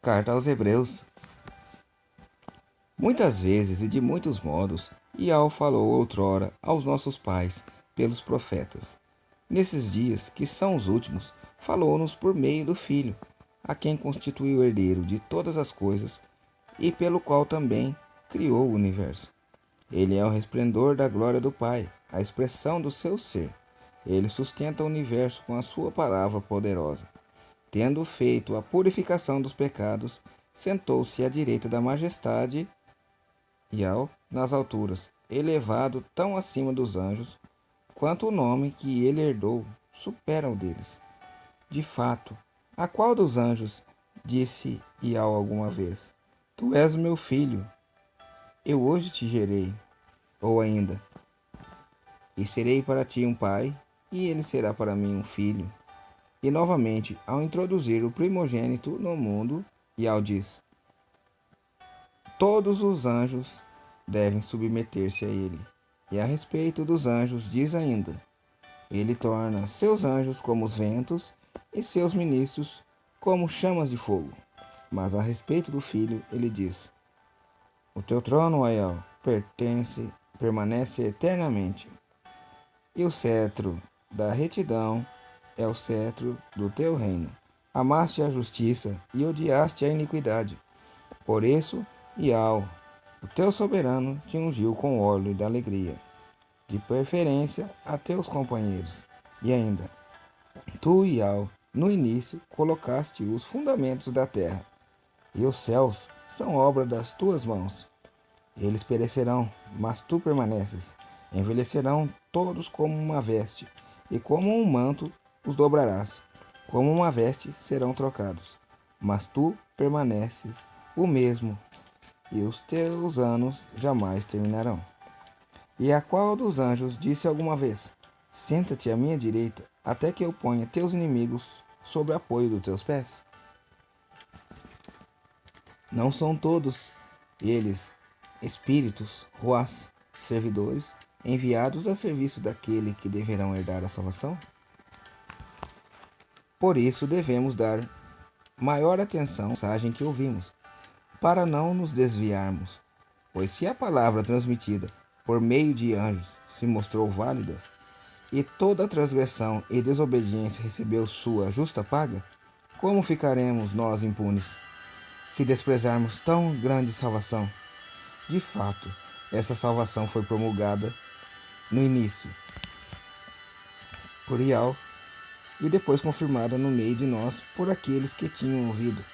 Carta aos Hebreus. Muitas vezes e de muitos modos, Iau falou outrora aos nossos pais pelos profetas. Nesses dias, que são os últimos, falou-nos por meio do Filho, a quem constituiu herdeiro de todas as coisas e pelo qual também criou o universo. Ele é o resplendor da glória do Pai, a expressão do seu ser. Ele sustenta o universo com a sua palavra poderosa. Tendo feito a purificação dos pecados, sentou-se à direita da majestade e nas alturas, elevado tão acima dos anjos, quanto o nome que ele herdou supera o deles. De fato, a qual dos anjos disse Iau alguma vez: Tu és o meu filho, eu hoje te gerei? Ou ainda, e serei para ti um pai, e ele será para mim um filho? E novamente, ao introduzir o primogênito no mundo, Iau diz: Todos os anjos devem submeter-se a ele. E a respeito dos anjos, diz ainda: Ele torna seus anjos como os ventos e seus ministros como chamas de fogo. Mas a respeito do filho, ele diz: O teu trono, ó Iau, permanece eternamente, e o cetro da retidão é o cetro do teu reino. Amaste a justiça e odiaste a iniquidade. Por isso, Iau, o teu soberano, te ungiu com óleo da alegria, de preferência a teus companheiros. E ainda, tu, Iau, no início colocaste os fundamentos da terra, e os céus são obra das tuas mãos. Eles perecerão, mas tu permaneces. Envelhecerão todos como uma veste, e como um manto os dobrarás. Como uma veste serão trocados, mas tu permaneces o mesmo, e os teus anos jamais terminarão. E a qual dos anjos disse alguma vez: Senta-te à minha direita, até que eu ponha teus inimigos sob apoio dos teus pés? Não são todos eles espíritos, ruás, servidores, enviados a serviço daquele que deverão herdar a salvação? Por isso devemos dar maior atenção à mensagem que ouvimos, para não nos desviarmos. Pois se a palavra transmitida por meio de anjos se mostrou válida, e toda transgressão e desobediência recebeu sua justa paga, como ficaremos nós impunes, se desprezarmos tão grande salvação? De fato, essa salvação foi promulgada no início por Iau e depois confirmada no meio de nós por aqueles que tinham ouvido.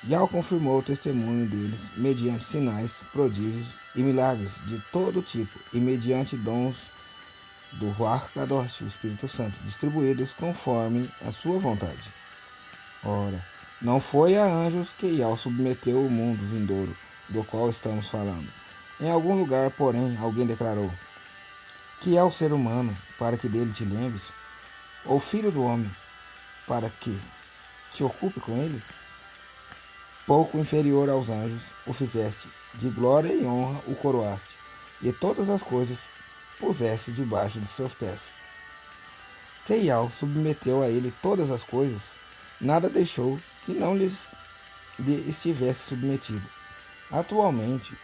Iau confirmou o testemunho deles mediante sinais, prodígios e milagres de todo tipo e mediante dons do Ruach Kadosh, o Espírito Santo, distribuídos conforme a sua vontade. Ora, não foi a anjos que Iau submeteu o mundo vindouro, do qual estamos falando. Em algum lugar, porém, alguém declarou: Que é o ser humano, para que dele te lembres? Ou filho do homem, para que te ocupe com ele? Pouco inferior aos anjos o fizeste, de glória e honra o coroaste, e todas as coisas puseste debaixo de seus pés. Se Iau submeteu a ele todas as coisas, nada deixou que não lhe estivesse submetido. Atualmente,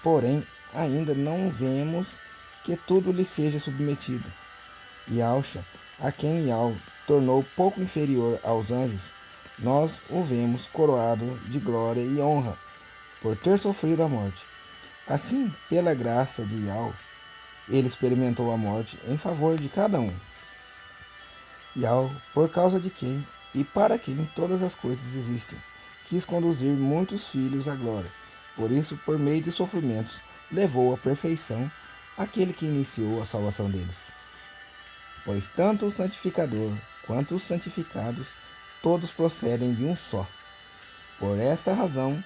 porém, ainda não vemos que tudo lhe seja submetido. Yausha, a quem Iau tornou pouco inferior aos anjos, nós o vemos coroado de glória e honra, por ter sofrido a morte. Assim, pela graça de Iau, ele experimentou a morte em favor de cada um. Iau, por causa de quem e para quem todas as coisas existem, quis conduzir muitos filhos à glória. Por isso, por meio de sofrimentos, levou à perfeição aquele que iniciou a salvação deles. Pois tanto o santificador quanto os santificados, todos procedem de um só. Por esta razão,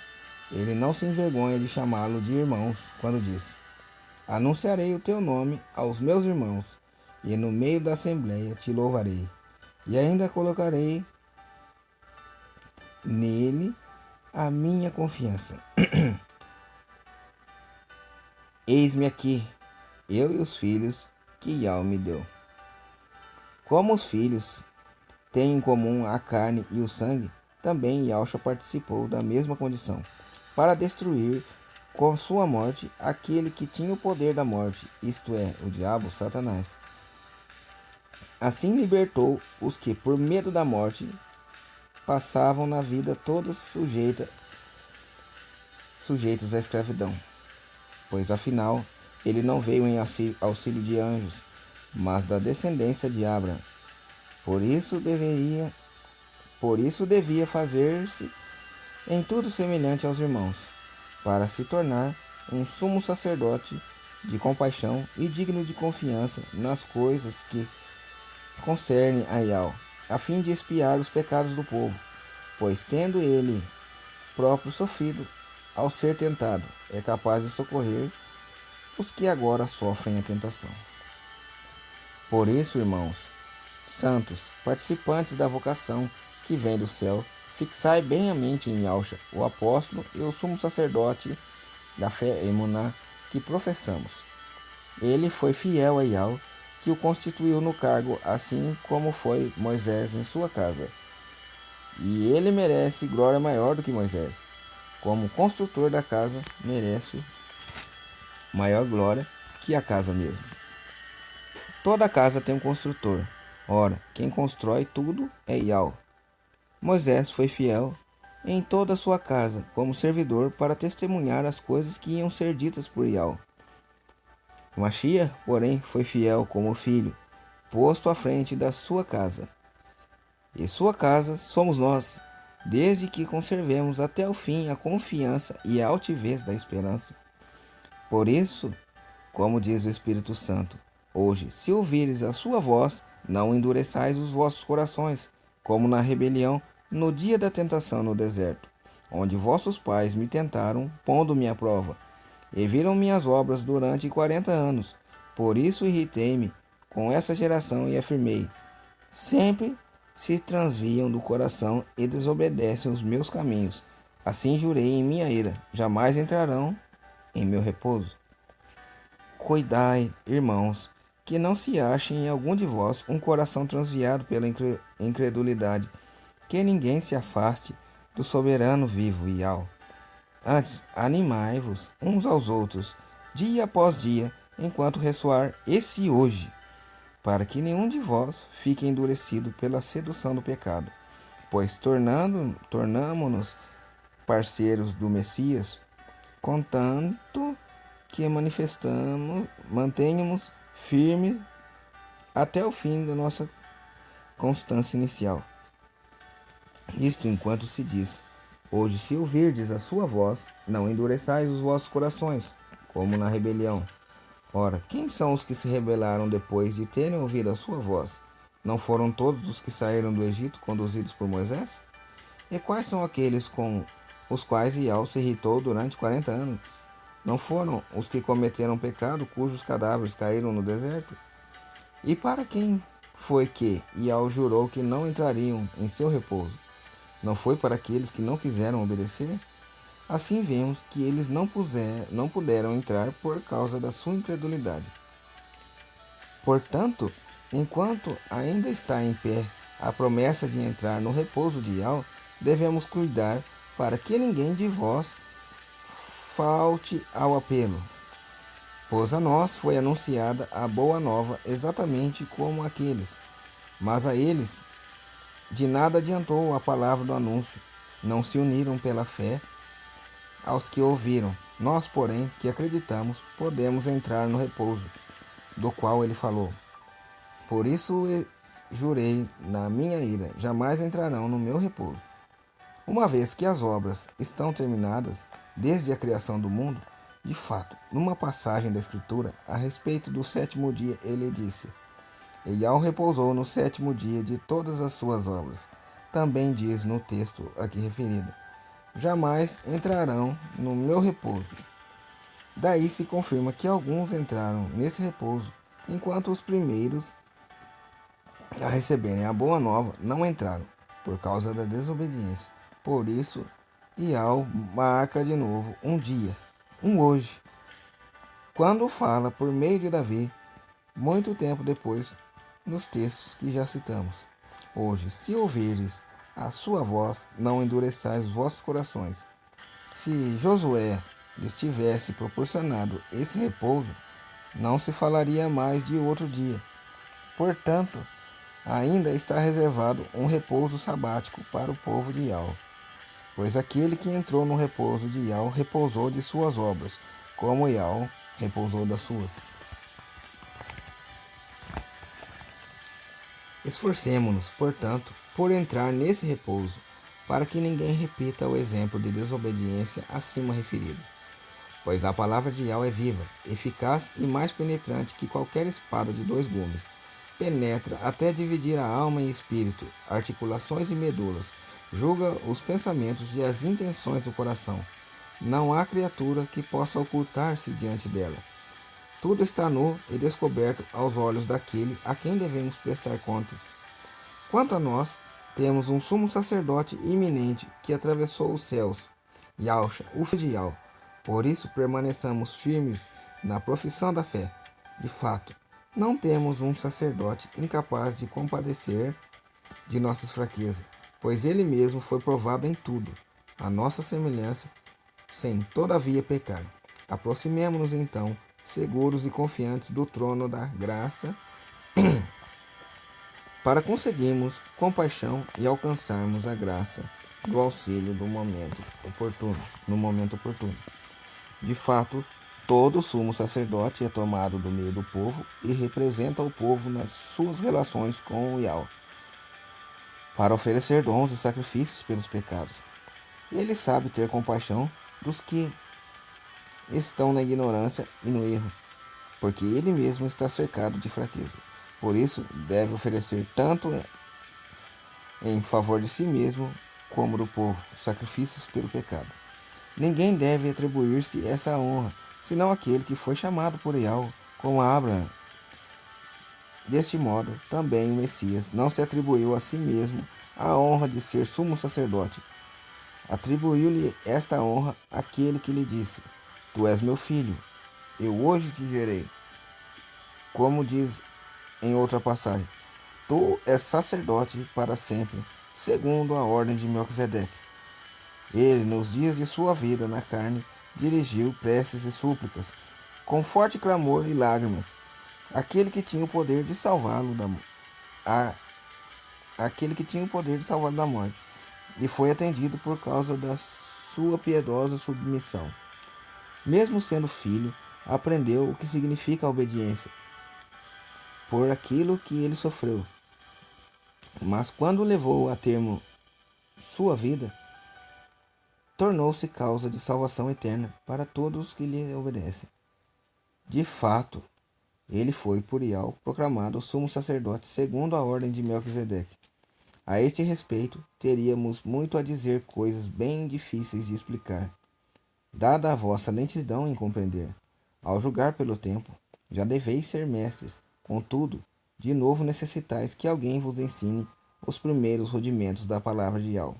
ele não se envergonha de chamá-lo de irmãos, quando diz: Anunciarei o teu nome aos meus irmãos, e no meio da assembleia te louvarei. E ainda colocarei nele a minha confiança. Eis-me aqui, eu e os filhos que Iau me deu. Como os filhos têm em comum a carne e o sangue, também Yahshua participou da mesma condição, para destruir com sua morte aquele que tinha o poder da morte, isto é, o diabo, Satanás. Assim libertou os que, por medo da morte, passavam na vida toda sujeitos à escravidão, pois afinal ele não veio em auxílio de anjos, mas da descendência de Abraão. Por isso devia fazer-se em tudo semelhante aos irmãos, para se tornar um sumo sacerdote de compaixão e digno de confiança nas coisas que concernem a Yahweh, a fim de expiar os pecados do povo, pois tendo ele próprio sofrido ao ser tentado, é capaz de socorrer os que agora sofrem a tentação. Por isso, irmãos santos, participantes da vocação que vem do céu, fixai bem a mente em Yahshua, o apóstolo e o sumo sacerdote da fé emuná que professamos. Ele foi fiel a Yahweh, que o constituiu no cargo, assim como foi Moisés em sua casa. E ele merece glória maior do que Moisés. Como construtor da casa, merece maior glória que a casa mesmo. Toda casa tem um construtor. Ora, quem constrói tudo é Yahweh. Moisés foi fiel em toda a sua casa, como servidor, para testemunhar as coisas que iam ser ditas por Yahweh. Mashiach, porém, foi fiel como filho, posto à frente da sua casa. E sua casa somos nós, desde que conservemos até o fim a confiança e a altivez da esperança. Por isso, como diz o Espírito Santo, hoje, se ouvires a sua voz, não endureçais os vossos corações, como na rebelião, no dia da tentação no deserto, onde vossos pais me tentaram, pondo-me à prova, e viram minhas obras durante 40 anos. Por isso irritei-me com essa geração e afirmei: sempre se transviam do coração e desobedecem os meus caminhos. Assim jurei em minha ira: jamais entrarão em meu repouso. Cuidai, irmãos, que não se ache em algum de vós um coração transviado pela incredulidade, que ninguém se afaste do soberano vivo e ao. Antes, animai-vos uns aos outros, dia após dia, enquanto ressoar esse hoje, para que nenhum de vós fique endurecido pela sedução do pecado. Pois tornamo-nos parceiros do Messias, contanto que mantenhamos firme até o fim da nossa constância inicial. Isto enquanto se diz: hoje, se ouvirdes a sua voz, não endureçais os vossos corações, como na rebelião. Ora, quem são os que se rebelaram depois de terem ouvido a sua voz? Não foram todos os que saíram do Egito conduzidos por Moisés? E quais são aqueles com os quais Iau se irritou durante 40 anos? Não foram os que cometeram pecado, cujos cadáveres caíram no deserto? E para quem foi que Iau jurou que não entrariam em seu repouso? Não foi para aqueles que não quiseram obedecer? Assim vemos que eles não puderam entrar por causa da sua incredulidade. Portanto, enquanto ainda está em pé a promessa de entrar no repouso de Iau, devemos cuidar para que ninguém de vós falte ao apelo. Pois a nós foi anunciada a boa nova exatamente como aqueles, mas a eles de nada adiantou a palavra do anúncio, não se uniram pela fé aos que ouviram. Nós, porém, que acreditamos, podemos entrar no repouso, do qual ele falou. Por isso jurei na minha ira: jamais entrarão no meu repouso. Uma vez que as obras estão terminadas desde a criação do mundo, de fato, numa passagem da Escritura, a respeito do sétimo dia, ele disse: e Iau repousou no sétimo dia de todas as suas obras. Também diz no texto aqui referido: jamais entrarão no meu repouso. Daí se confirma que alguns entraram nesse repouso, enquanto os primeiros a receberem a boa nova não entraram, por causa da desobediência. Por isso, Iau marca de novo um dia, um hoje, quando fala por meio de Davi, muito tempo depois, nos textos que já citamos. Hoje, se ouvires a sua voz, não endureçais os vossos corações. Se Josué lhes tivesse proporcionado esse repouso, não se falaria mais de outro dia. Portanto, ainda está reservado um repouso sabático para o povo de Yahweh. Pois aquele que entrou no repouso de Yahweh repousou de suas obras, como Yahweh repousou das suas. Esforcemo-nos, portanto, por entrar nesse repouso, para que ninguém repita o exemplo de desobediência acima referido. Pois a palavra de Yahweh é viva, eficaz e mais penetrante que qualquer espada de dois gumes. Penetra até dividir a alma e espírito, articulações e medulas, julga os pensamentos e as intenções do coração. Não há criatura que possa ocultar-se diante dela. Tudo está nu e descoberto aos olhos daquele a quem devemos prestar contas. Quanto a nós, temos um sumo sacerdote iminente que atravessou os céus, Yahshua, o Filho de Yahweh. Por isso permaneçamos firmes na profissão da fé. De fato, não temos um sacerdote incapaz de compadecer de nossas fraquezas, pois ele mesmo foi provado em tudo, a nossa semelhança, sem todavia pecar. Aproximemo-nos então, seguros e confiantes do trono da graça, para conseguirmos compaixão e alcançarmos a graça do auxílio do momento oportuno, no momento oportuno. De fato, todo sumo sacerdote é tomado do meio do povo e representa o povo nas suas relações com o Yahweh, para oferecer dons e sacrifícios pelos pecados. Ele sabe ter compaixão dos que estão na ignorância e no erro, porque ele mesmo está cercado de fraqueza. Por isso, deve oferecer tanto em favor de si mesmo como do povo sacrifícios pelo pecado. Ninguém deve atribuir-se essa honra, senão aquele que foi chamado por Yahweh, como Abraão. Deste modo, também o Messias não se atribuiu a si mesmo a honra de ser sumo sacerdote. Atribuiu-lhe esta honra aquele que lhe disse: Tu és meu filho, eu hoje te gerei. Como diz em outra passagem, tu és sacerdote para sempre, segundo a ordem de Melquisedeque. Ele, nos dias de sua vida na carne, dirigiu preces e súplicas, com forte clamor e lágrimas, aquele que tinha o poder de salvá-lo aquele que tinha o poder de salvá-lo da morte, e foi atendido por causa da sua piedosa submissão. Mesmo sendo filho, aprendeu o que significa a obediência, por aquilo que ele sofreu. Mas quando levou a termo sua vida, tornou-se causa de salvação eterna para todos os que lhe obedecem. De fato, ele foi por Yahweh proclamado sumo sacerdote segundo a ordem de Melquisedeque. A este respeito, teríamos muito a dizer, coisas bem difíceis de explicar, dada a vossa lentidão em compreender. Ao julgar pelo tempo, já deveis ser mestres. Contudo, de novo necessitais que alguém vos ensine os primeiros rudimentos da palavra de Yahweh.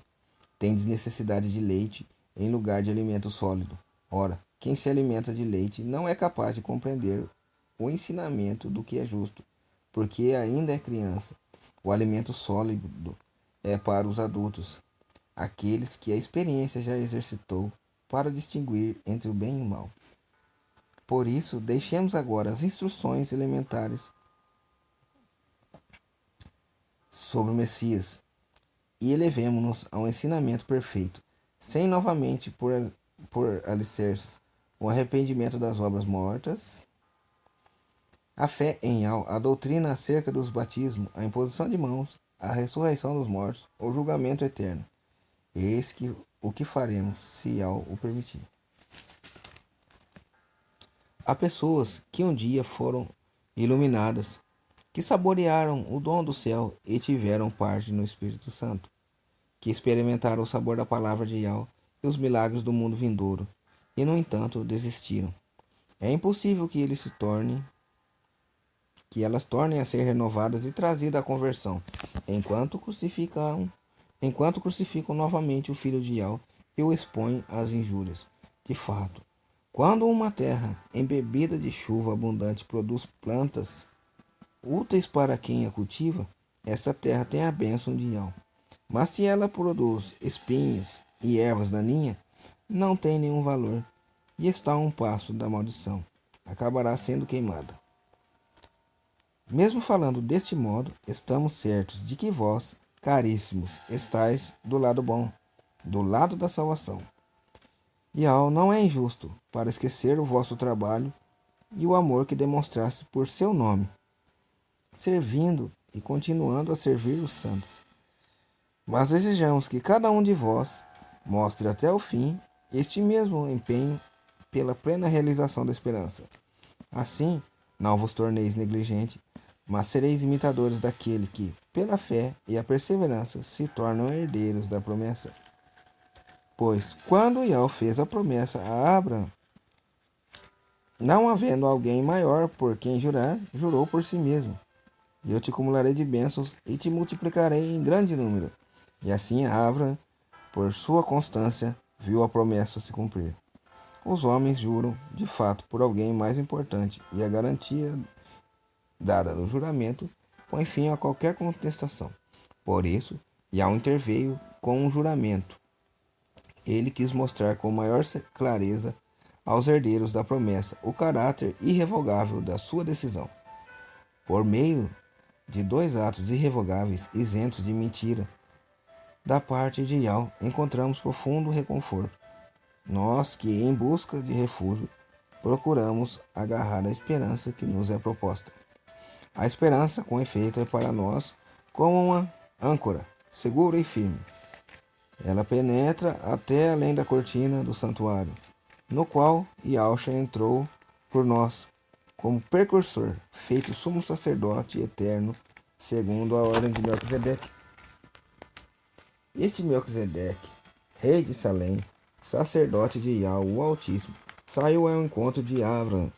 Tendes necessidade de leite em lugar de alimento sólido. Ora, quem se alimenta de leite não é capaz de compreender o ensinamento do que é justo, porque ainda é criança. O alimento sólido é para os adultos, aqueles que a experiência já exercitou para distinguir entre o bem e o mal. Por isso, deixemos agora as instruções elementares sobre o Messias e elevemo-nos ao ensinamento perfeito, sem novamente por alicerces o arrependimento das obras mortas, a fé em Yahweh, a doutrina acerca dos batismos, a imposição de mãos, a ressurreição dos mortos, o julgamento eterno. Eis o que faremos, se Yahweh o permitir. Há pessoas que um dia foram iluminadas, que saborearam o dom do céu e tiveram parte no Espírito Santo, que experimentaram o sabor da palavra de Yahweh e os milagres do mundo vindouro, e no entanto desistiram. É impossível que elas tornem a ser renovadas e trazidas à conversão, enquanto crucificam novamente o Filho de Yahweh e o expõem às injúrias. De fato, quando uma terra embebida de chuva abundante produz plantas úteis para quem a cultiva, essa terra tem a bênção de Yahweh. Mas se ela produz espinhos e ervas daninhas, não tem nenhum valor e está a um passo da maldição. Acabará sendo queimada. Mesmo falando deste modo, estamos certos de que vós, caríssimos, estáis do lado bom, do lado da salvação. E não é injusto para esquecer o vosso trabalho e o amor que demonstraste por seu nome, servindo e continuando a servir os santos. Mas desejamos que cada um de vós mostre até o fim este mesmo empenho pela plena realização da esperança. Assim, não vos torneis negligente, mas sereis imitadores daquele que, pela fé e a perseverança, se tornam herdeiros da promessa. Pois, quando Yahweh fez a promessa a Abraão, não havendo alguém maior por quem jurar, jurou por si mesmo. E eu te acumularei de bênçãos e te multiplicarei em grande número. E assim Abraão, por sua constância, viu a promessa se cumprir. Os homens juram, de fato, por alguém mais importante, e a garantia dada no juramento põe fim a qualquer contestação. Por isso, Yahweh interveio com um juramento. Ele quis mostrar com maior clareza aos herdeiros da promessa o caráter irrevogável da sua decisão. Por meio de dois atos irrevogáveis, isentos de mentira, da parte de Yahweh encontramos profundo reconforto. Nós que, em busca de refúgio, procuramos agarrar a esperança que nos é proposta. A esperança, com efeito, é para nós como uma âncora, segura e firme. Ela penetra até além da cortina do santuário, no qual Yahshua entrou por nós, como precursor, feito sumo sacerdote eterno, segundo a ordem de Melquisedeque. Este Melquisedeque, rei de Salém, sacerdote de Yahweh o Altíssimo, saiu ao encontro de Abraão,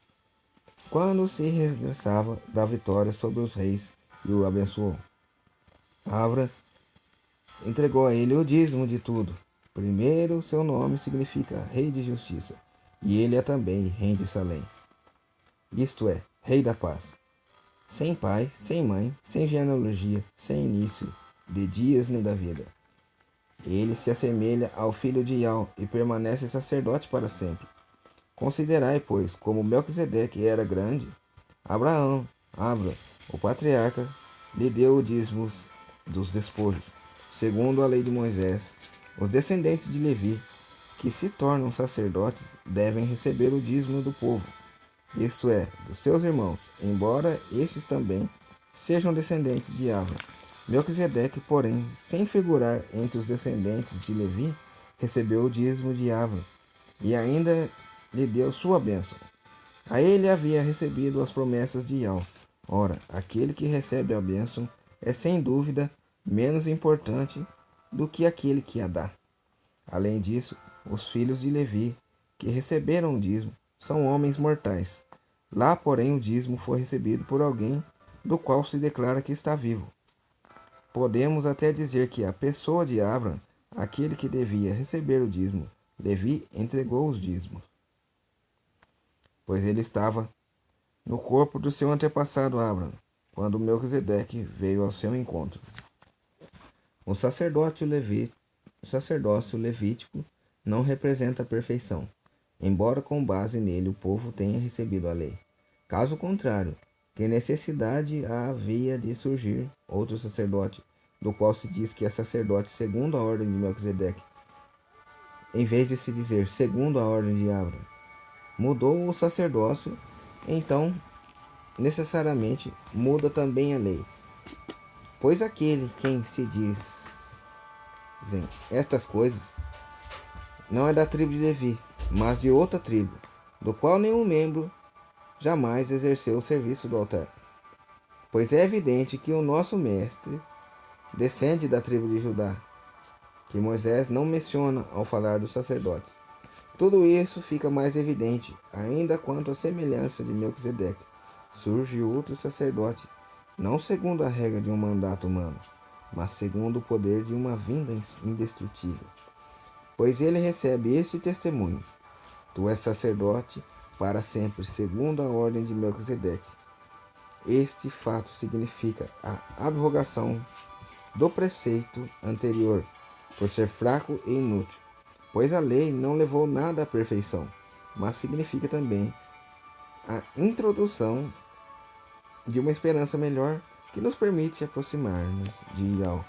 quando se regressava da vitória sobre os reis, e o abençoou. Abraão entregou a ele o dízimo de tudo. Primeiro, seu nome significa Rei de Justiça, e ele é também Rei de Salém. Isto é, Rei da Paz. Sem pai, sem mãe, sem genealogia, sem início de dias nem da vida. Ele se assemelha ao filho de Yahweh e permanece sacerdote para sempre. Considerai, pois, como Melquisedeque era grande. Abra, o patriarca, lhe deu o dízimo dos despojos. Segundo a lei de Moisés, os descendentes de Levi, que se tornam sacerdotes, devem receber o dízimo do povo, isto é, dos seus irmãos, embora estes também sejam descendentes de Abraão. Melquisedeque, porém, sem figurar entre os descendentes de Levi, recebeu o dízimo de Abraão e ainda lhe deu sua bênção. A ele havia recebido as promessas de Yahweh. Ora, aquele que recebe a bênção é sem dúvida menos importante do que aquele que a dá. Além disso, os filhos de Levi, que receberam o dízimo, são homens mortais. Lá, porém, o dízimo foi recebido por alguém do qual se declara que está vivo. Podemos até dizer que a pessoa de Abraão, aquele que devia receber o dízimo, Levi entregou os dízimos, pois ele estava no corpo do seu antepassado Abraão, quando Melquisedeque veio ao seu encontro. O sacerdócio levítico não representa a perfeição, embora com base nele o povo tenha recebido a lei. Caso contrário, que necessidade havia de surgir outro sacerdote, do qual se diz que é sacerdote segundo a ordem de Melquisedeque, em vez de se dizer segundo a ordem de Abraão? Mudou o sacerdócio, então necessariamente muda também a lei. Pois aquele quem se dizem estas coisas não é da tribo de Levi, mas de outra tribo, do qual nenhum membro jamais exerceu o serviço do altar. Pois é evidente que o nosso mestre descende da tribo de Judá, que Moisés não menciona ao falar dos sacerdotes. Tudo isso fica mais evidente ainda quanto à semelhança de Melquisedeque. Surge outro sacerdote, não segundo a regra de um mandato humano, mas segundo o poder de uma vinda indestrutível. Pois ele recebe este testemunho: tu és sacerdote para sempre, segundo a ordem de Melquisedeque. Este fato significa a abrogação do preceito anterior, por ser fraco e inútil, pois a lei não levou nada à perfeição, mas significa também a introdução de uma esperança melhor que nos permite aproximar-nos de Yahweh.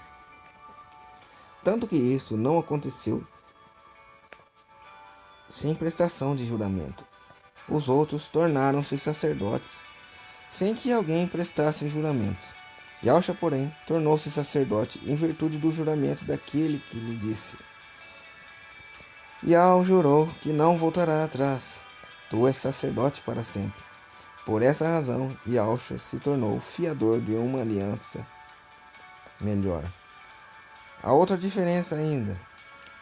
Tanto que isto não aconteceu sem prestação de juramento. Os outros tornaram-se sacerdotes sem que alguém prestasse juramentos. Yahshua, porém, tornou-se sacerdote em virtude do juramento daquele que lhe disse: Yahweh jurou que não voltará atrás. Tu és sacerdote para sempre. Por essa razão, Yahshua se tornou fiador de uma aliança melhor. Há outra diferença ainda.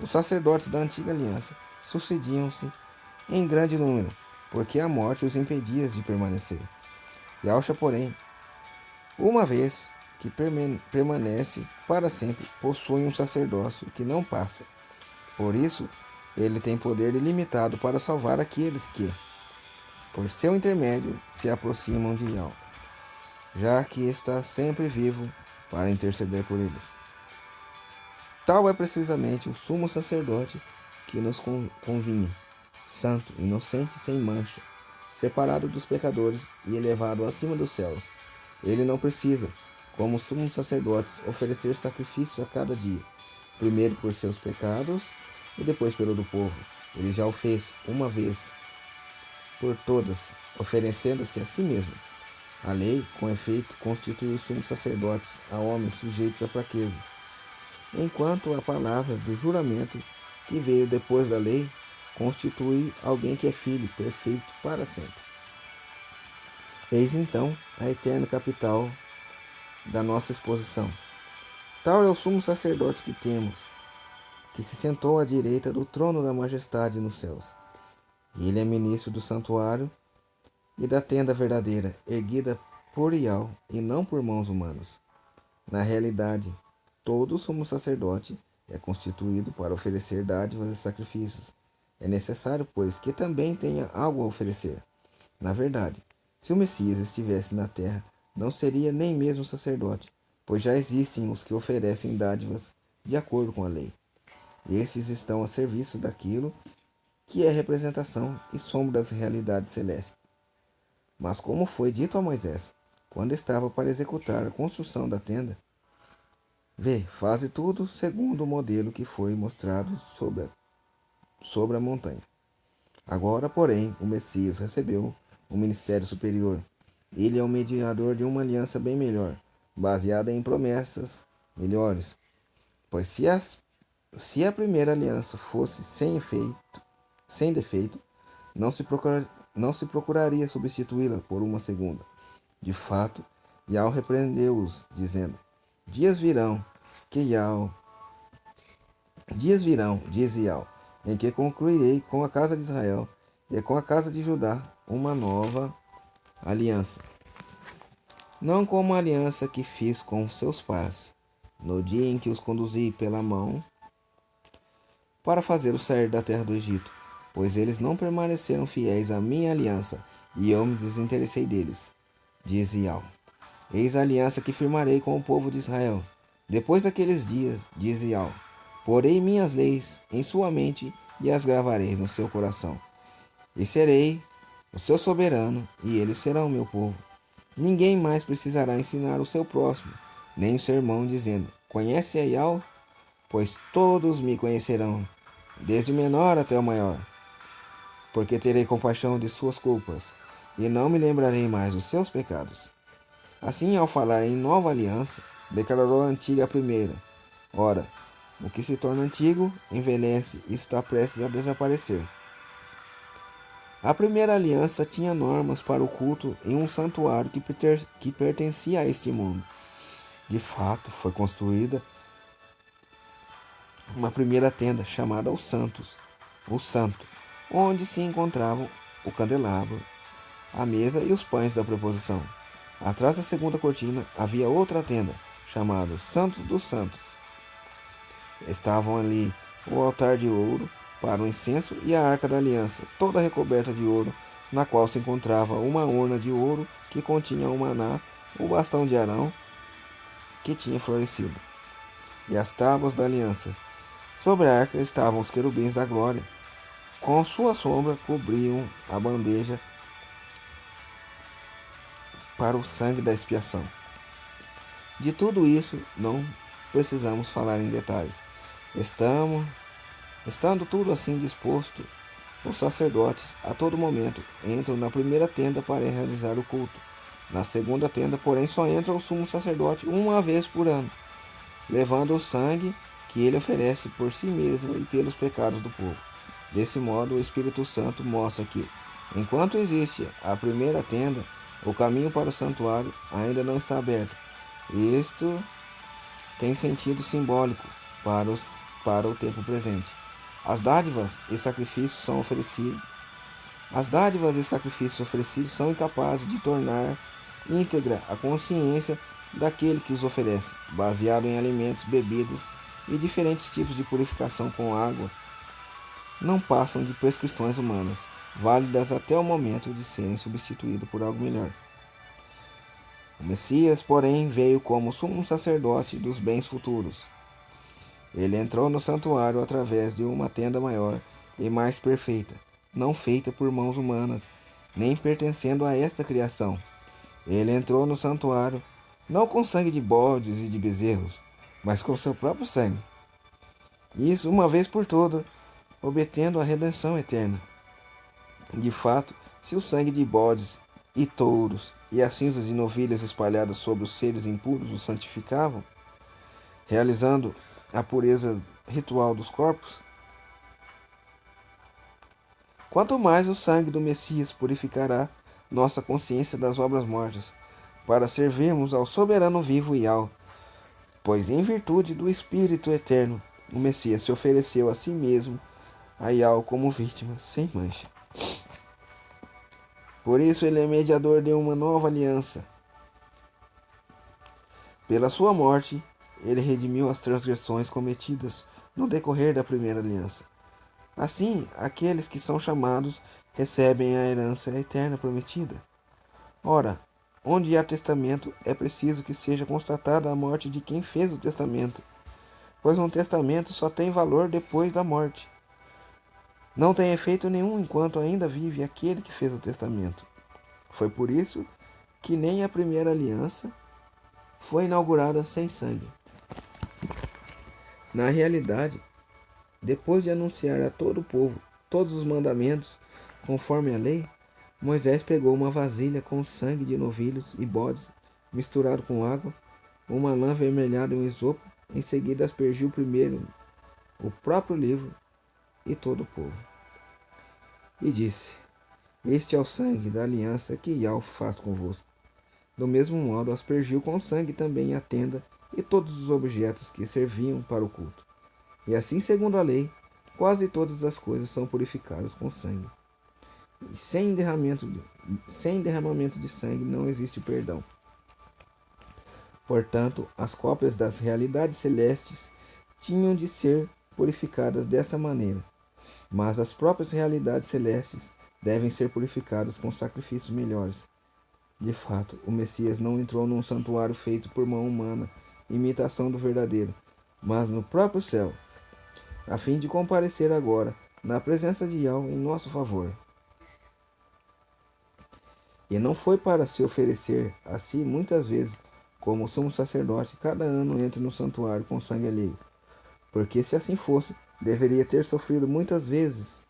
Os sacerdotes da antiga aliança sucediam-se em grande número, porque a morte os impedia de permanecer. Yahshua, porém, uma vez que permanece para sempre, possui um sacerdócio que não passa. Por isso, ele tem poder ilimitado para salvar aqueles que, por seu intermédio, se aproximam de Yahweh, já que está sempre vivo para interceder por eles. Tal é precisamente o sumo sacerdote que nos convinha, santo, inocente, sem mancha, separado dos pecadores e elevado acima dos céus. Ele não precisa, como sumos sacerdotes, oferecer sacrifício a cada dia, primeiro por seus pecados e depois pelo do povo. Ele já o fez uma vez por todas, oferecendo-se a si mesmo. A lei, com efeito, constitui os sumos sacerdotes a homens sujeitos a fraquezas, enquanto a palavra do juramento, que veio depois da lei, constitui alguém que é filho perfeito para sempre. Eis então a eterna capital da nossa exposição. Tal é o sumo sacerdote que temos, que se sentou à direita do trono da majestade nos céus. Ele é ministro do santuário e da tenda verdadeira, erguida por Yahweh e não por mãos humanas. Na realidade, todo sumo sacerdote é constituído para oferecer dádivas e sacrifícios. É necessário, pois, que também tenha algo a oferecer. Na verdade, se o Messias estivesse na terra, não seria nem mesmo sacerdote, pois já existem os que oferecem dádivas de acordo com a lei. Esses estão a serviço daquilo que é representação e sombra das realidades celestes. Mas como foi dito a Moisés, quando estava para executar a construção da tenda, vê, faze tudo segundo o modelo que foi mostrado sobre a montanha. Agora, porém, o Messias recebeu um ministério superior. Ele é o mediador de uma aliança bem melhor, baseada em promessas melhores. Pois se a primeira aliança fosse sem defeito, não se procuraria substituí-la por uma segunda. De fato, Yahweh repreendeu-os, dizendo: Dias virão, diz Yahweh, em que concluirei com a casa de Israel e com a casa de Judá uma nova aliança. Não como a aliança que fiz com seus pais, no dia em que os conduzi pela mão para fazê-los sair da terra do Egito, pois eles não permaneceram fiéis à minha aliança, e eu me desinteressei deles, diz Yahweh. Eis a aliança que firmarei com o povo de Israel. Depois daqueles dias, diz Yahweh, porei minhas leis em sua mente e as gravarei no seu coração. E serei o seu soberano, e eles serão meu povo. Ninguém mais precisará ensinar o seu próximo, nem o seu irmão, dizendo: Conhece a Yahweh? Pois todos me conhecerão, desde o menor até o maior. Porque terei compaixão de suas culpas, e não me lembrarei mais dos seus pecados. Assim, ao falar em nova aliança, declarou a antiga a primeira. Ora, o que se torna antigo envelhece e está prestes a desaparecer. A primeira aliança tinha normas para o culto em um santuário que pertencia a este mundo. De fato, foi construída uma primeira tenda chamada o Santo, onde se encontravam o candelabro, a mesa e os pães da proposição. Atrás da segunda cortina havia outra tenda, chamada Santos dos Santos. Estavam ali o altar de ouro para o incenso e a arca da aliança, toda recoberta de ouro, na qual se encontrava uma urna de ouro que continha o maná, o bastão de Arão, que tinha florescido. e as tábuas da aliança. Sobre a arca estavam os querubins da glória. Com sua sombra cobriam a bandeja para o sangue da expiação. De tudo isso não precisamos falar em detalhes. Estando tudo assim disposto, os sacerdotes a todo momento entram na primeira tenda para realizar o culto. Na segunda tenda, porém, só entra o sumo sacerdote uma vez por ano, levando o sangue que ele oferece por si mesmo e pelos pecados do povo. Desse modo, o Espírito Santo mostra que, enquanto existe a primeira tenda, o caminho para o santuário ainda não está aberto. E isto tem sentido simbólico para o tempo presente. As dádivas e sacrifícios oferecidos são incapazes de tornar íntegra a consciência daquele que os oferece, baseado em alimentos, bebidas e diferentes tipos de purificação com água, não passam de prescrições humanas, válidas até o momento de serem substituídos por algo melhor. O Messias, porém, veio como sumo sacerdote dos bens futuros. Ele entrou no santuário através de uma tenda maior e mais perfeita, não feita por mãos humanas, nem pertencendo a esta criação. Ele entrou no santuário não com sangue de bodes e de bezerros, mas com seu próprio sangue. Isso uma vez por todas, obtendo a redenção eterna. De fato, se o sangue de bodes e touros e as cinzas de novilhas espalhadas sobre os seres impuros os santificavam, realizando a pureza ritual dos corpos, quanto mais o sangue do Messias purificará nossa consciência das obras mortas, para servirmos ao soberano vivo e ao, pois em virtude do Espírito eterno, o Messias se ofereceu a si mesmo a Yahweh como vítima sem mancha. Por isso ele é mediador de uma nova aliança. Pela sua morte, ele redimiu as transgressões cometidas no decorrer da primeira aliança. Assim, aqueles que são chamados recebem a herança eterna prometida. Ora, onde há testamento, é preciso que seja constatada a morte de quem fez o testamento, pois um testamento só tem valor depois da morte. Não tem efeito nenhum enquanto ainda vive aquele que fez o testamento. Foi por isso que nem a primeira aliança foi inaugurada sem sangue. Na realidade, depois de anunciar a todo o povo todos os mandamentos conforme a lei, Moisés pegou uma vasilha com sangue de novilhos e bodes misturado com água, uma lã vermelhada em um isopo. Em seguida aspergiu primeiro o próprio livro e todo o povo. E disse: Este é o sangue da aliança que Yahweh faz convosco. Do mesmo modo aspergiu com sangue também a tenda e todos os objetos que serviam para o culto. E assim, segundo a lei, quase todas as coisas são purificadas com sangue. E sem derramamento de sangue não existe perdão. Portanto, as cópias das realidades celestes tinham de ser purificadas dessa maneira, mas as próprias realidades celestes devem ser purificadas com sacrifícios melhores. De fato, o Messias não entrou num santuário feito por mão humana, imitação do verdadeiro, mas no próprio céu, a fim de comparecer agora na presença de Yahweh em nosso favor. E não foi para se oferecer a si muitas vezes, como o sumo sacerdote cada ano entra no santuário com sangue alheio, porque se assim fosse, deveria ter sofrido muitas vezes,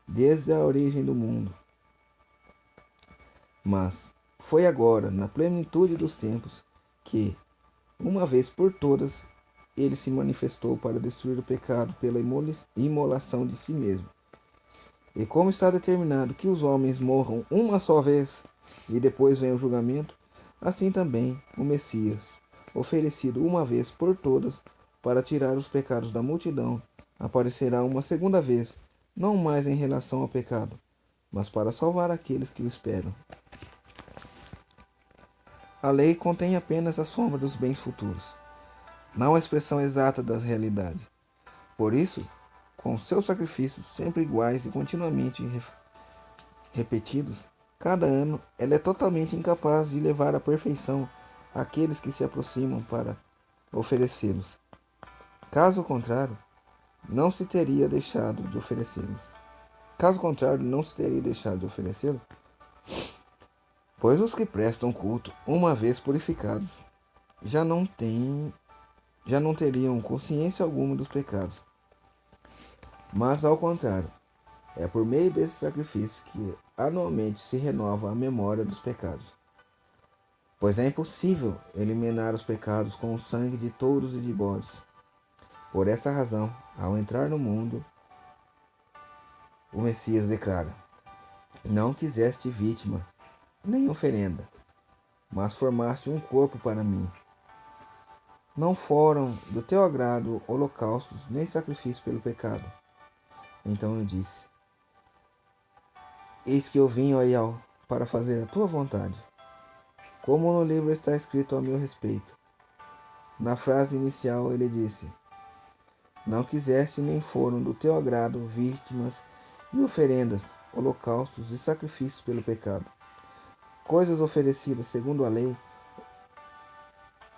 desde a origem do mundo. Mas foi agora, na plenitude dos tempos, que, uma vez por todas, ele se manifestou para destruir o pecado pela imolação de si mesmo. E como está determinado que os homens morram uma só vez e depois vem o julgamento, assim também o Messias, oferecido uma vez por todas para tirar os pecados da multidão, aparecerá uma segunda vez, não mais em relação ao pecado, mas para salvar aqueles que o esperam. A lei contém apenas a sombra dos bens futuros, não a expressão exata das realidades. Por isso, com seus sacrifícios sempre iguais e continuamente repetidos, cada ano ela é totalmente incapaz de levar à perfeição aqueles que se aproximam para oferecê-los. Caso contrário, não se teria deixado de oferecê-los. Pois os que prestam culto, uma vez purificados, já não teriam consciência alguma dos pecados. Mas, ao contrário, é por meio desse sacrifício que anualmente se renova a memória dos pecados. Pois é impossível eliminar os pecados com o sangue de touros e de bodes. Por essa razão, ao entrar no mundo, o Messias declara: Não quiseste vítima, nem oferenda, mas formaste um corpo para mim. Não foram do teu agrado holocaustos, nem sacrifício pelo pecado. Então eu disse: Eis que eu vim, ó Iau, para fazer a tua vontade. Como no livro está escrito a meu respeito. Na frase inicial ele disse: Não quiseste nem foram do teu agrado vítimas e oferendas, holocaustos e sacrifícios pelo pecado, coisas oferecidas segundo a lei.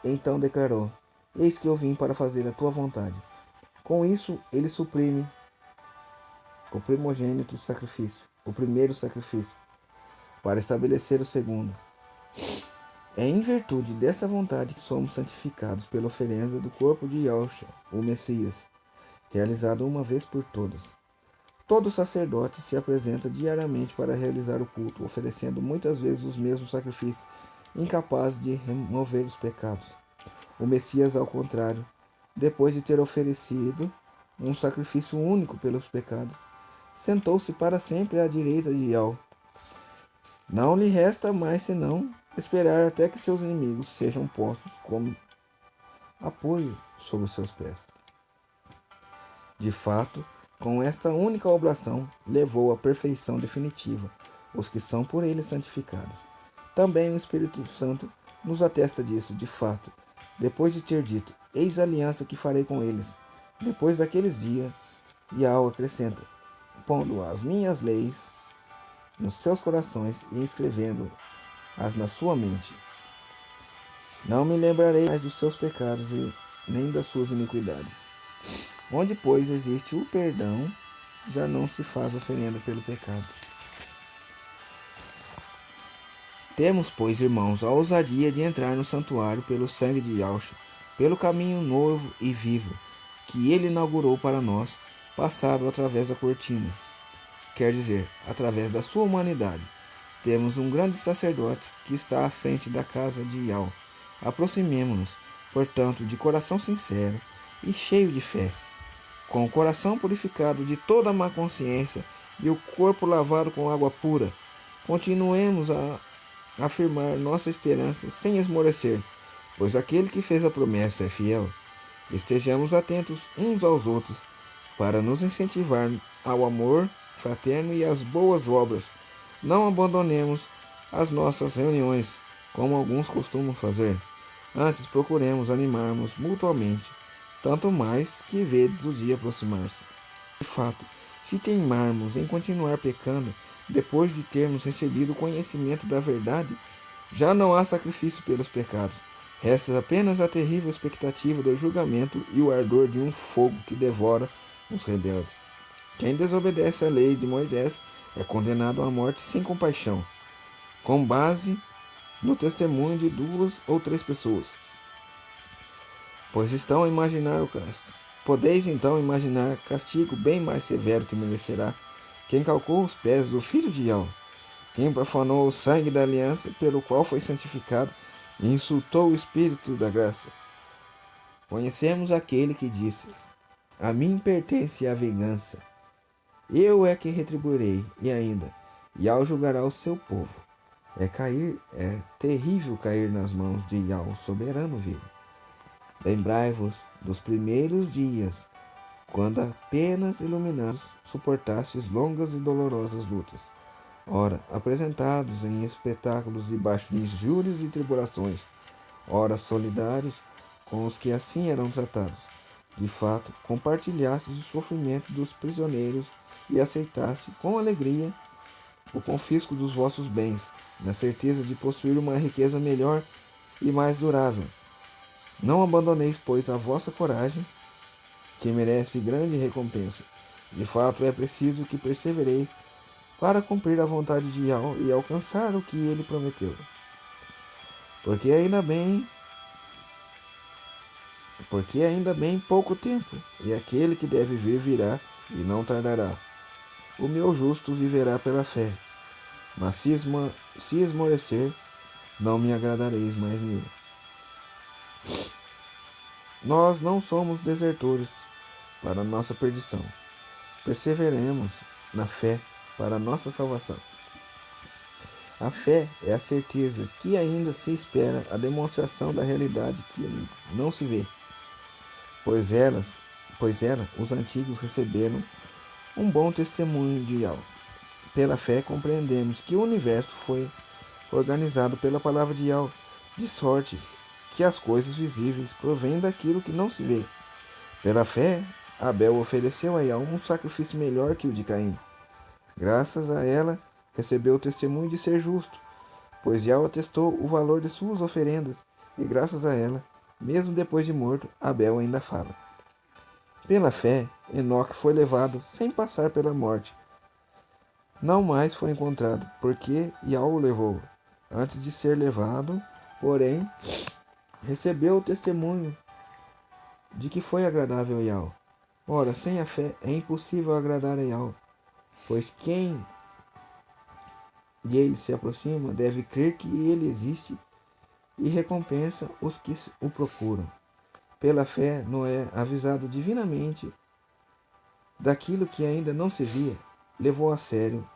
Então declarou: Eis que eu vim para fazer a tua vontade. Com isso, ele suprime o primogênito sacrifício, o primeiro sacrifício, para estabelecer o segundo. É em virtude dessa vontade que somos santificados pela oferenda do corpo de Yahushua, o Messias, realizado uma vez por todas. Todo sacerdote se apresenta diariamente para realizar o culto, oferecendo muitas vezes os mesmos sacrifícios, incapazes de remover os pecados. O Messias, ao contrário, depois de ter oferecido um sacrifício único pelos pecados, sentou-se para sempre à direita de Yahweh. Não lhe resta mais senão esperar até que seus inimigos sejam postos como apoio sobre os seus pés. De fato, com esta única oblação, levou à perfeição definitiva os que são por ele santificados. Também o Espírito Santo nos atesta disso, de fato, depois de ter dito: Eis a aliança que farei com eles. Depois daqueles dias, Yahweh acrescenta: Pondo as minhas leis nos seus corações e inscrevendo-as na sua mente. Não me lembrarei mais dos seus pecados e nem das suas iniquidades. Onde, pois, existe o perdão, já não se faz oferenda pelo pecado. Temos, pois, irmãos, a ousadia de entrar no santuário pelo sangue de Yahushua, pelo caminho novo e vivo que ele inaugurou para nós, passado através da cortina, quer dizer, através da sua humanidade. Temos um grande sacerdote que está à frente da casa de Yahweh. Aproximemo-nos, portanto, de coração sincero e cheio de fé, com o coração purificado de toda má consciência e o corpo lavado com água pura. Continuemos a afirmar nossa esperança sem esmorecer, pois aquele que fez a promessa é fiel. Estejamos atentos uns aos outros, para nos incentivar ao amor fraterno e às boas obras. Não abandonemos as nossas reuniões, como alguns costumam fazer. Antes, procuremos animarmos mutuamente, tanto mais que vedes o dia aproximar-se. De fato, se teimarmos em continuar pecando, depois de termos recebido o conhecimento da verdade, já não há sacrifício pelos pecados. Resta apenas a terrível expectativa do julgamento e o ardor de um fogo que devora os rebeldes. Quem desobedece à lei de Moisés é condenado à morte sem compaixão, com base no testemunho de 2 ou 3 pessoas. Podeis então imaginar castigo bem mais severo que merecerá quem calcou os pés do filho de Yahweh, quem profanou o sangue da aliança pelo qual foi santificado e insultou o Espírito da graça. Conhecemos aquele que disse: A mim pertence a vingança, eu é que retribuirei, e ainda, Yahweh julgará o seu povo. É terrível cair nas mãos de Yahweh, soberano vivo. Lembrai-vos dos primeiros dias, quando apenas iluminados suportastes longas e dolorosas lutas. Ora, apresentados em espetáculos debaixo de injúrias e tribulações, ora solidários com os que assim eram tratados. De fato, compartilhastes o sofrimento dos prisioneiros e aceitaste com alegria o confisco dos vossos bens, na certeza de possuir uma riqueza melhor e mais durável. Não abandoneis, pois, a vossa coragem, que merece grande recompensa. De fato, é preciso que persevereis para cumprir a vontade de Yahweh e alcançar o que ele prometeu. Porque ainda bem pouco tempo, e aquele que deve vir virá e não tardará. O meu justo viverá pela fé, mas se esmorecer, não me agradareis mais nele. Nós não somos desertores para nossa perdição. Perseveremos na fé para nossa salvação. A fé é a certeza que ainda se espera a demonstração da realidade que não se vê, pois ela, os antigos receberam um bom testemunho de Yahweh. Pela fé compreendemos que o universo foi organizado pela palavra de Yahweh, de sorte que as coisas visíveis provêm daquilo que não se vê. Pela fé, Abel ofereceu a Yahweh um sacrifício melhor que o de Caim. Graças a ela, recebeu o testemunho de ser justo, pois Yahweh atestou o valor de suas oferendas, e graças a ela, mesmo depois de morto, Abel ainda fala. Pela fé, Enoque foi levado sem passar pela morte. Não mais foi encontrado, porque Yahweh o levou. Antes de ser levado, porém, recebeu o testemunho de que foi agradável a Yahweh. Ora, sem a fé é impossível agradar a Yahweh, pois quem dele se aproxima deve crer que ele existe e recompensa os que o procuram. Pela fé, Noé, avisado divinamente daquilo que ainda não se via, levou a sério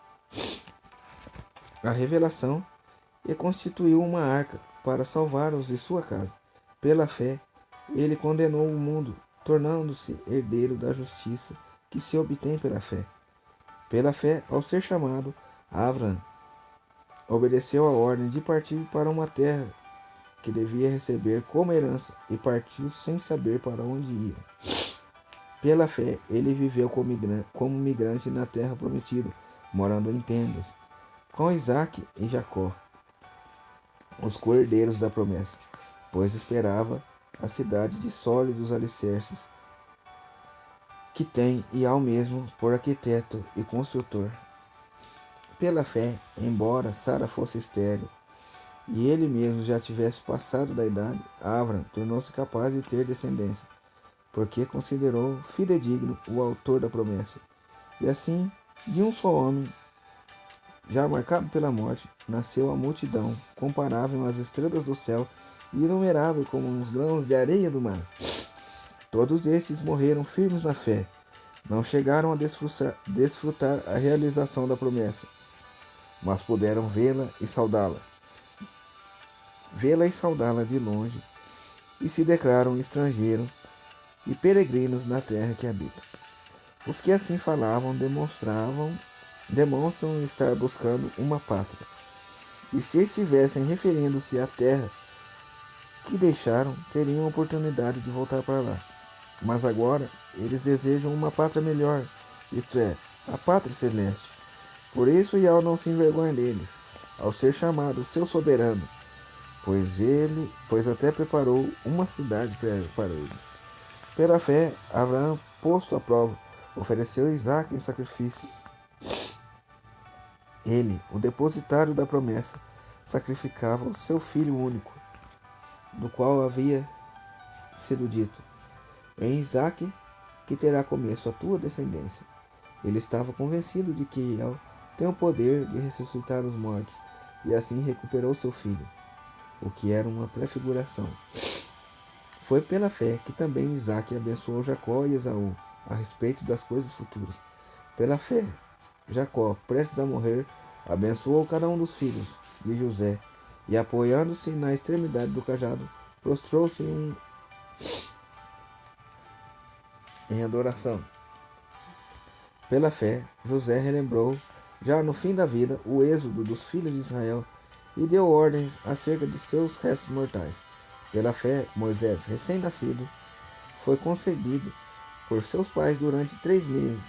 a revelação e constituiu uma arca para salvar os de sua casa. Pela fé, ele condenou o mundo, tornando-se herdeiro da justiça que se obtém pela fé. Pela fé, ao ser chamado, Abraão obedeceu a ordem de partir para uma terra que devia receber como herança e partiu sem saber para onde ia. Pela fé, ele viveu como migrante na terra prometida, morando em tendas, com Isaac e Jacó, os co-herdeiros da promessa, pois esperava a cidade de sólidos alicerces que tem e ao mesmo por arquiteto e construtor. Pela fé, embora Sara fosse estéril e ele mesmo já tivesse passado da idade, Abraão tornou-se capaz de ter descendência, porque considerou fidedigno o autor da promessa. E assim, de um só homem, já marcado pela morte, nasceu a multidão, comparável às estrelas do céu e inumerável como os grãos de areia do mar. Todos estes morreram firmes na fé, não chegaram a desfrutar a realização da promessa, mas puderam vê-la e saudá-la de longe, e se declaram estrangeiros e peregrinos na terra que habitam. Os que assim falavam demonstram estar buscando uma pátria, e se estivessem referindo-se à terra que deixaram, teriam oportunidade de voltar para lá. Mas agora eles desejam uma pátria melhor, isto é, a pátria celeste. Por isso Yahweh não se envergonha deles, ao ser chamado seu soberano, pois até preparou uma cidade para eles. Pela fé, Abraão, posto à prova, ofereceu Isaque em sacrifício. Ele, o depositário da promessa, sacrificava o seu filho único, do qual havia sido dito: em Isaque que terá começo a tua descendência. Ele estava convencido de que ele tem o poder de ressuscitar os mortos, e assim recuperou seu filho, o que era uma prefiguração. Foi pela fé que também Isaque abençoou Jacó e Esaú a respeito das coisas futuras. Pela fé, Jacó, prestes a morrer, abençoou cada um dos filhos de José e, apoiando-se na extremidade do cajado, prostrou-se em adoração. Pela fé, José relembrou, já no fim da vida, o êxodo dos filhos de Israel e deu ordens acerca de seus restos mortais. Pela fé, Moisés, recém-nascido, foi concebido por seus pais durante 3 meses.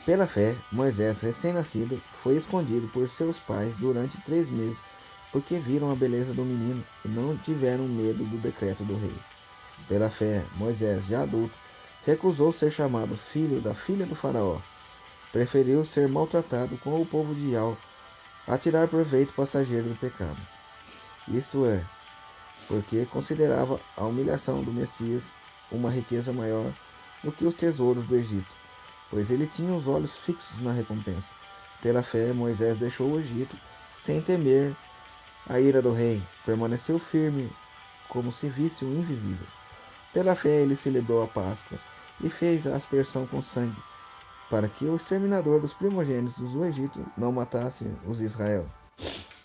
Pela fé, Moisés, recém-nascido, foi escondido por seus pais durante 3 meses, porque viram a beleza do menino e não tiveram medo do decreto do rei. Pela fé, Moisés, já adulto, recusou ser chamado filho da filha do faraó. Preferiu ser maltratado com o povo de Iau a tirar proveito passageiro do pecado. Isto é, porque considerava a humilhação do Messias uma riqueza maior do que os tesouros do Egito, pois ele tinha os olhos fixos na recompensa. Pela fé, Moisés deixou o Egito sem temer a ira do rei, permaneceu firme como se visse o invisível. Pela fé, ele celebrou a Páscoa e fez a aspersão com sangue, para que o exterminador dos primogênitos do Egito não matasse os de Israel.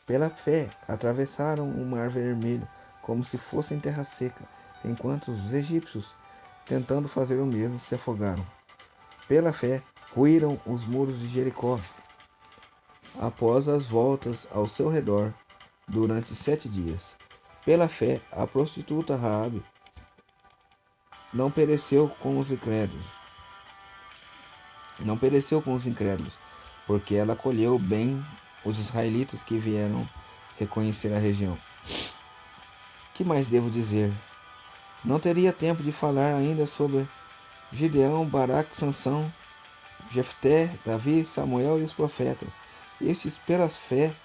Pela fé, atravessaram o Mar Vermelho como se fosse em terra seca, enquanto os egípcios, tentando fazer o mesmo, se afogaram. Pela fé, ruíram os muros de Jericó, após as voltas ao seu redor durante 7 dias. Pela fé, a prostituta Raabe não pereceu com os incrédulos, porque ela acolheu bem os israelitas que vieram reconhecer a região. Que mais devo dizer? Não teria tempo de falar ainda sobre Gideão, Baraque, Sansão, Jefté, Davi, Samuel e os profetas. Estes, pela fé,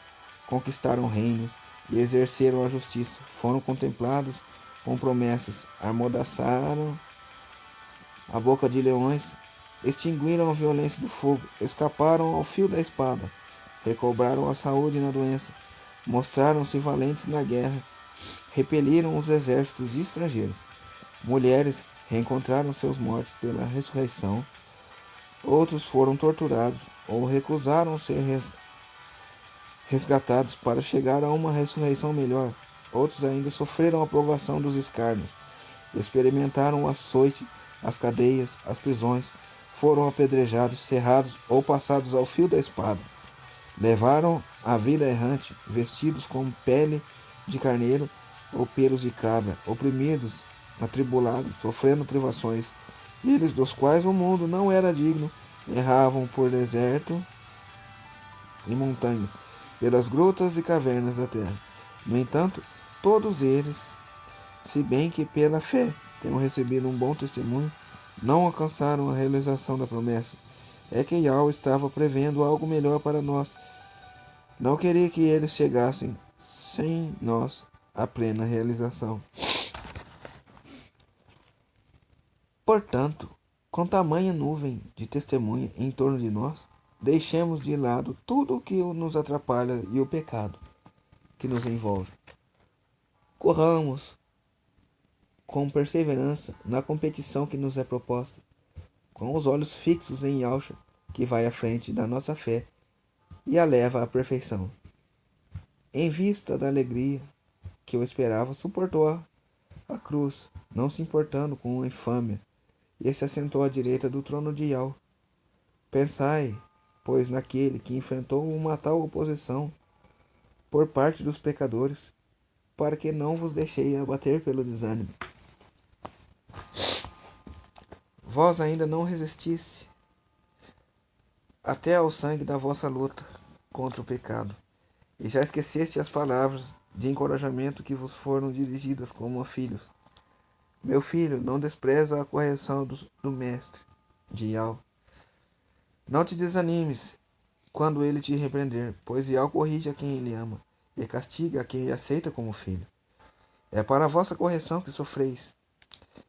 conquistaram reinos e exerceram a justiça. Foram contemplados com promessas, amordaçaram a boca de leões, extinguiram a violência do fogo, escaparam ao fio da espada, recobraram a saúde na doença, mostraram-se valentes na guerra, repeliram os exércitos estrangeiros. Mulheres reencontraram seus mortos pela ressurreição, outros foram torturados ou recusaram ser resgatados para chegar a uma ressurreição melhor. Outros ainda sofreram a provação dos escárnios, experimentaram o açoite, as cadeias, as prisões, foram apedrejados, serrados ou passados ao fio da espada. Levaram a vida errante, vestidos com pele de carneiro ou pelos de cabra, oprimidos, atribulados, sofrendo privações, eles dos quais o mundo não era digno, erravam por deserto e montanhas, pelas grutas e cavernas da terra. No entanto, todos eles, se bem que pela fé tenham recebido um bom testemunho, não alcançaram a realização da promessa. É que Yahweh estava prevendo algo melhor para nós. Não queria que eles chegassem sem nós à plena realização. Portanto, com tamanha nuvem de testemunha em torno de nós, deixemos de lado tudo o que nos atrapalha e o pecado que nos envolve. Corramos com perseverança na competição que nos é proposta, com os olhos fixos em Yahshua, que vai à frente da nossa fé e a leva à perfeição. Em vista da alegria que eu esperava, suportou a cruz, não se importando com a infâmia, e se assentou à direita do trono de Yahweh. Pensai, pois, naquele que enfrentou uma tal oposição por parte dos pecadores, para que não vos deixei abater pelo desânimo. Vós ainda não resististe até ao sangue da vossa luta contra o pecado, e já esqueceste as palavras de encorajamento que vos foram dirigidas como a filhos. Meu filho, não despreza a correção do mestre, de Yahweh. Não te desanimes quando ele te repreender, pois Yahweh corrige a quem ele ama, e castiga a quem ele aceita como filho. É para a vossa correção que sofreis.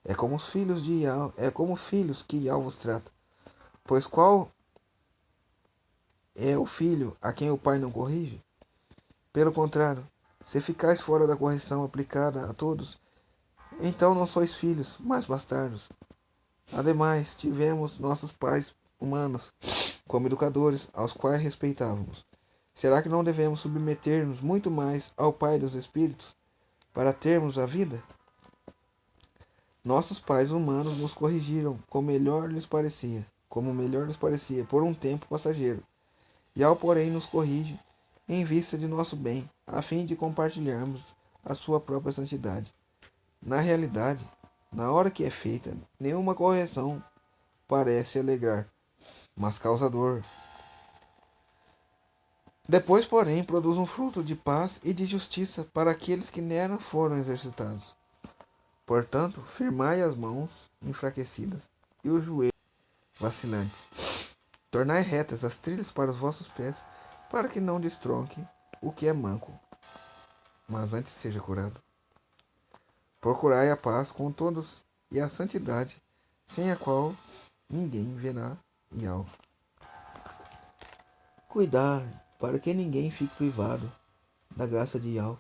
É como filhos que Yahweh vos trata. Pois qual é o filho a quem o pai não corrige? Pelo contrário, se ficais fora da correção aplicada a todos, então não sois filhos, mas bastardos. Ademais, tivemos nossos pais humanos como educadores, aos quais respeitávamos. Será que não devemos submeter-nos muito mais ao Pai dos Espíritos para termos a vida? Nossos pais humanos nos corrigiram como melhor lhes parecia, por um tempo passageiro. Yahweh, porém, nos corrige em vista de nosso bem, a fim de compartilharmos a sua própria santidade. Na realidade, na hora que é feita, nenhuma correção parece alegrar, mas causa dor. Depois, porém, produz um fruto de paz e de justiça para aqueles que nela foram exercitados. Portanto, firmai as mãos enfraquecidas e os joelhos vacilantes. Tornai retas as trilhas para os vossos pés, para que não destronque o que é manco, mas antes seja curado. Procurai a paz com todos e a santidade, sem a qual ninguém verá Yahweh. Cuidai para que ninguém fique privado da graça de Yahweh,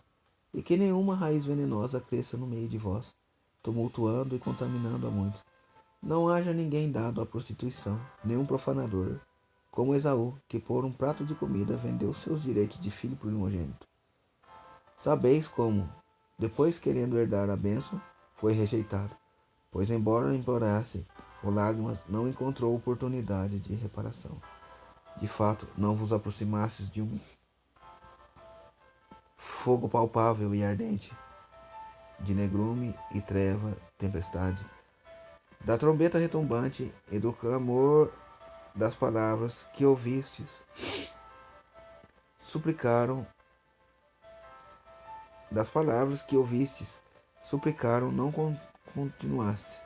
e que nenhuma raiz venenosa cresça no meio de vós, tumultuando e contaminando a muitos. Não haja ninguém dado à prostituição, nenhum profanador, como Esaú, que por um prato de comida vendeu seus direitos de filho primogênito. Sabeis como, depois querendo herdar a bênção, foi rejeitado, pois embora implorasse com lágrimas, não encontrou oportunidade de reparação. De fato, não vos aproximastes de um fogo palpável e ardente, de negrume e treva, tempestade, da trombeta retumbante e do clamor das palavras que ouvistes, suplicaram, não continuaste,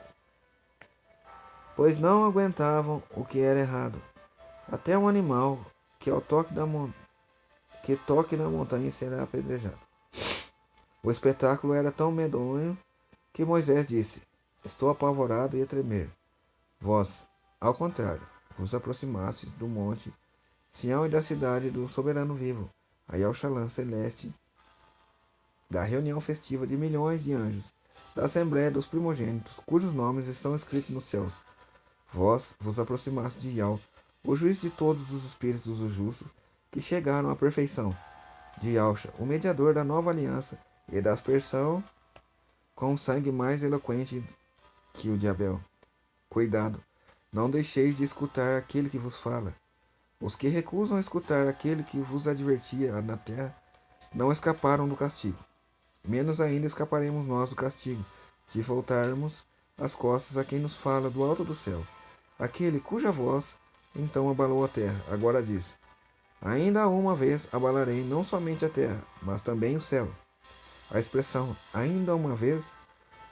pois não aguentavam o que era errado. Até um animal que toque na montanha será apedrejado. O espetáculo era tão medonho que Moisés disse: Estou apavorado e a tremer. Vós, ao contrário, vos aproximastes do monte Sião e da cidade do soberano vivo, a Yahushalã celeste, da reunião festiva de milhões de anjos, da assembléia dos primogênitos, cujos nomes estão escritos nos céus. Vós vos aproximastes de Yahweh, o juiz de todos os espíritos dos justos, que chegaram à perfeição, de Yahusha, o mediador da nova aliança e da aspersão, com um sangue mais eloquente que o de Abel. Cuidado, não deixeis de escutar aquele que vos fala. Os que recusam escutar aquele que vos advertia na terra não escaparam do castigo. Menos ainda escaparemos nós do castigo, se voltarmos as costas a quem nos fala do alto do céu. Aquele cuja voz então abalou a terra, agora diz: Ainda uma vez abalarei não somente a terra, mas também o céu. A expressão ainda uma vez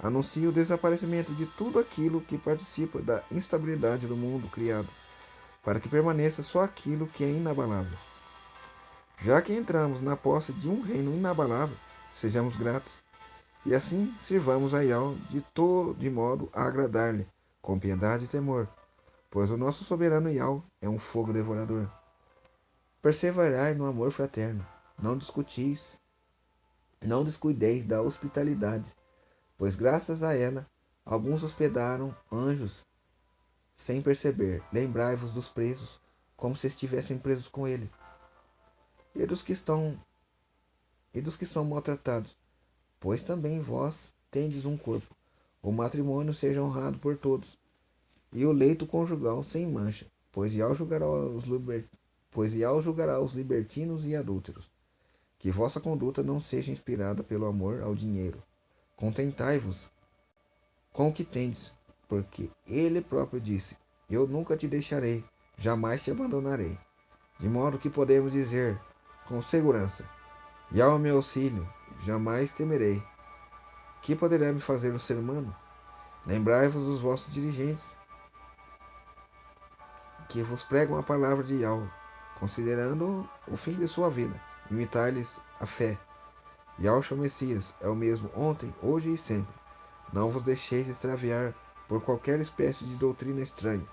anuncia o desaparecimento de tudo aquilo que participa da instabilidade do mundo criado, para que permaneça só aquilo que é inabalável. Já que entramos na posse de um reino inabalável, sejamos gratos, e assim sirvamos a Yahweh de modo a agradar-lhe, com piedade e temor, pois o nosso soberano Yahweh é um fogo devorador. Perseverai no amor fraterno, não descuideis da hospitalidade, pois graças a ela alguns hospedaram anjos sem perceber. Lembrai-vos dos presos, como se estivessem presos com ele, e dos que são maltratados, pois também vós tendes um corpo. O matrimônio seja honrado por todos, e o leito conjugal sem mancha, pois Yahweh julgará os libertinos e adúlteros. Que vossa conduta não seja inspirada pelo amor ao dinheiro. Contentai-vos com o que tendes, porque ele próprio disse: Eu nunca te deixarei, jamais te abandonarei. De modo que podemos dizer com segurança: Yahweh meu auxílio, jamais temerei. Que poderá me fazer o ser humano? Lembrai-vos dos vossos dirigentes, que vos pregam a palavra de Yahweh, considerando o fim de sua vida. Imitai-lhes a fé. Yahshua Messias é o mesmo ontem, hoje e sempre. Não vos deixeis extraviar por qualquer espécie de doutrina estranha,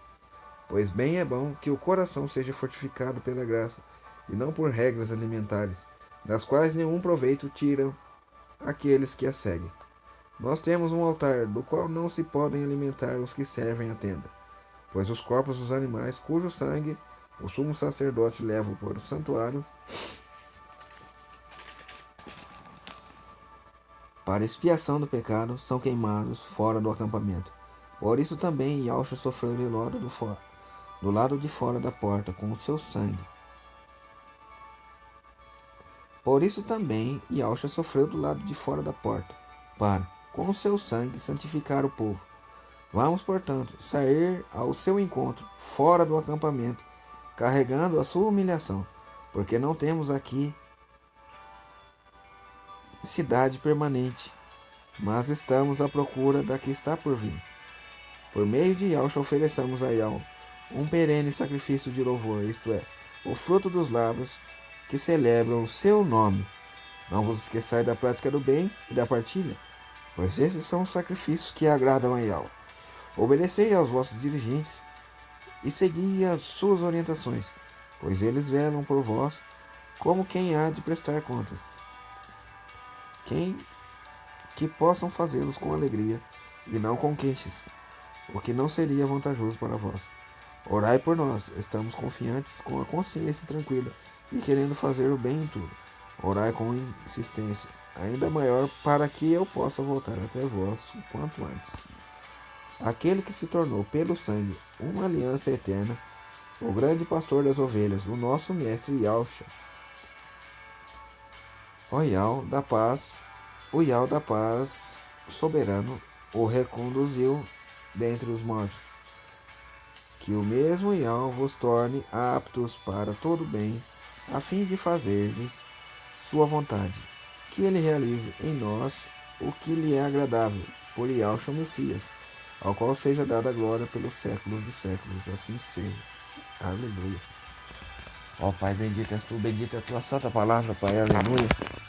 pois bem é bom que o coração seja fortificado pela graça, e não por regras alimentares, das quais nenhum proveito tiram aqueles que a seguem. Nós temos um altar, do qual não se podem alimentar os que servem a tenda, pois os corpos dos animais, cujo sangue o sumo sacerdote leva para o santuário, para expiação do pecado, são queimados fora do acampamento. Por isso também Yahshua sofreu de lodo do lado de fora da porta, com o seu sangue. Por isso também Yahshua sofreu do lado de fora da porta, para, com o seu sangue, santificar o povo. Vamos, portanto, sair ao seu encontro, fora do acampamento, carregando a sua humilhação, porque não temos aqui cidade permanente, mas estamos à procura da que está por vir. Por meio de Yahshua ofereçamos a Yahweh um perene sacrifício de louvor, isto é, o fruto dos lábios que celebram o seu nome. Não vos esqueçais da prática do bem e da partilha, pois esses são os sacrifícios que agradam a Yahweh. Obedecei aos vossos dirigentes e segui as suas orientações, pois eles velam por vós como quem há de prestar contas. Quem que possam fazê-los com alegria e não com queixas, o que não seria vantajoso para vós. Orai por nós, estamos confiantes, com a consciência tranquila e querendo fazer o bem em tudo. Orai com insistência, ainda maior, para que eu possa voltar até vós o quanto antes. Aquele que se tornou pelo sangue uma aliança eterna, o grande pastor das ovelhas, o nosso mestre Yahshua, o Yahweh da paz soberano, o reconduziu dentre os mortos. Que o mesmo Yahweh vos torne aptos para todo bem, a fim de fazerdes sua vontade. Que ele realize em nós o que lhe é agradável, por Yahshua Messias, ao qual seja dada a glória pelos séculos dos séculos. Assim seja. Aleluia. Ó Pai, bendito és tu, bendita é a tua santa palavra, Pai. Aleluia.